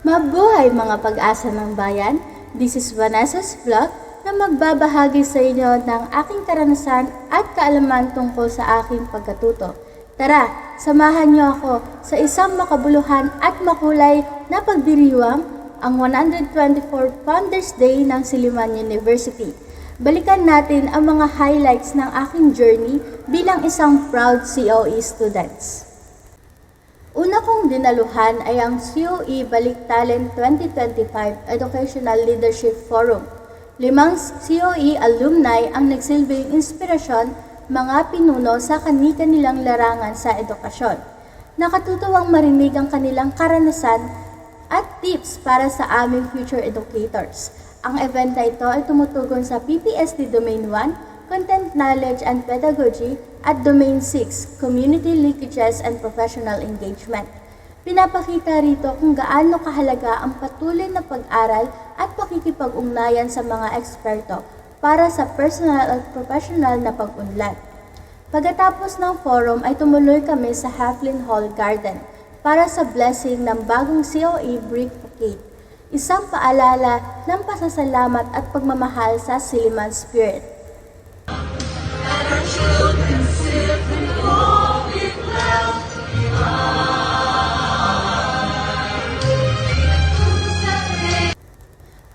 Mabuhay mga pag-asa ng bayan! This is Vanessa's Vlog na magbabahagi sa inyo ng aking karanasan at kaalaman tungkol sa aking pagkatuto. Tara, samahan niyo ako sa isang makabuluhan at makulay na pagdiriwang ang 124 Founders Day ng Silliman University. Balikan natin ang mga highlights ng aking journey bilang isang proud COE students. Una kong dinaluhan ay ang COE Balik Talent 2025 Educational Leadership Forum. 5 COE alumni ang nagsilbing inspirasyon, mga pinuno sa kani-kanilang larangan sa edukasyon. Nakatutuwang marinig ang kanilang karanasan at tips para sa aming future educators. Ang event na ito ay tumutugon sa PPSD Domain 1, Content Knowledge and Pedagogy, at Domain 6, Community Linkages and Professional Engagement. Pinapakita rito kung gaano kahalaga ang patuloy na pag-aral at pakikipag-ugnayan sa mga eksperto para sa personal at professional na pag-unlad. Pagkatapos ng forum ay tumuloy kami sa Heflin Hall Garden para sa blessing ng bagong COE Brick Bouquet, isang paalala ng pasasalamat at pagmamahal sa Silliman Spirit.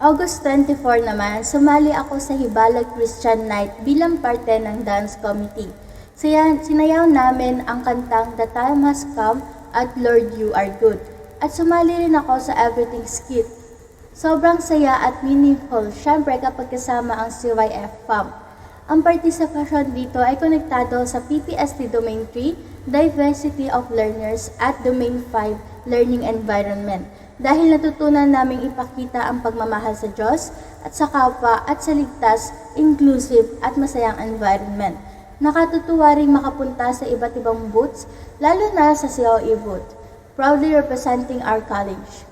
August 24 naman, sumali ako sa Hibalag Christian Night bilang parte ng dance committee. Sinayaw namin ang kantang The Time Has Come at Lord You Are Good. At sumali rin ako sa Everything Skit. Sobrang saya at meaningful, syempre kapag kasama ang CYF FAM. Ang partisipasyon dito ay konektado sa PPSD Domain 3, Diversity of Learners at Domain 5, Learning Environment. Dahil natutunan naming ipakita ang pagmamahal sa Diyos at sa kapwa at sa ligtas, inclusive at masayang environment. Nakatutuwa ring makapunta sa iba't ibang booths, lalo na sa COE booth, proudly representing our college.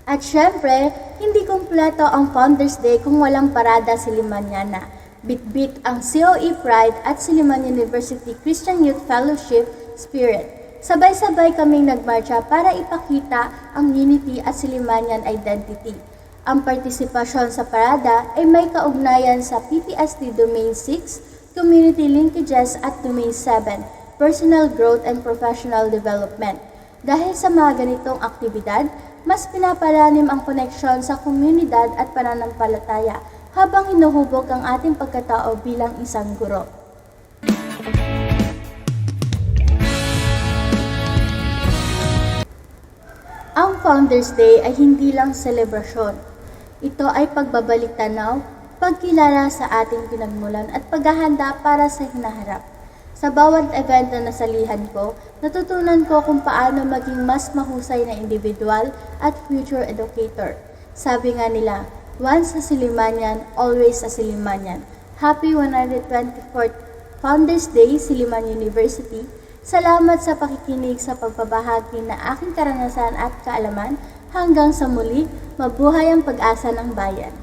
At syempre, hindi kumpleto ang Founders Day kung walang parada Sillimaniana. Bit-bit ang COE Pride at Silliman University Christian Youth Fellowship Spirit. Sabay-sabay kaming nagmarcha para ipakita ang unity at Sillimanian identity. Ang partisipasyon sa parada ay may kaugnayan sa PPSD Domain 6, Community Linkages at Domain 7, Personal Growth and Professional Development. Dahil sa mga ganitong aktibidad, mas pinapalalim ang koneksyon sa komunidad at pananampalataya habang hinuhubog ang ating pagkatao bilang isang guro. Ang Founders Day ay hindi lang selebrasyon. Ito ay pagbabalik tanaw, pagkilala sa ating pinagmulan at paghahanda para sa hinaharap. Sa bawat event na nasalihan ko, natutunan ko kung paano maging mas mahusay na individual at future educator. Sabi nga nila, once a Sillimanian, always a Sillimanian. Happy 124th Founders Day, Silliman University. Salamat sa pakikinig sa pagbabahagi na aking karanasan at kaalaman. Hanggang sa muli, mabuhay ang pag-asa ng bayan.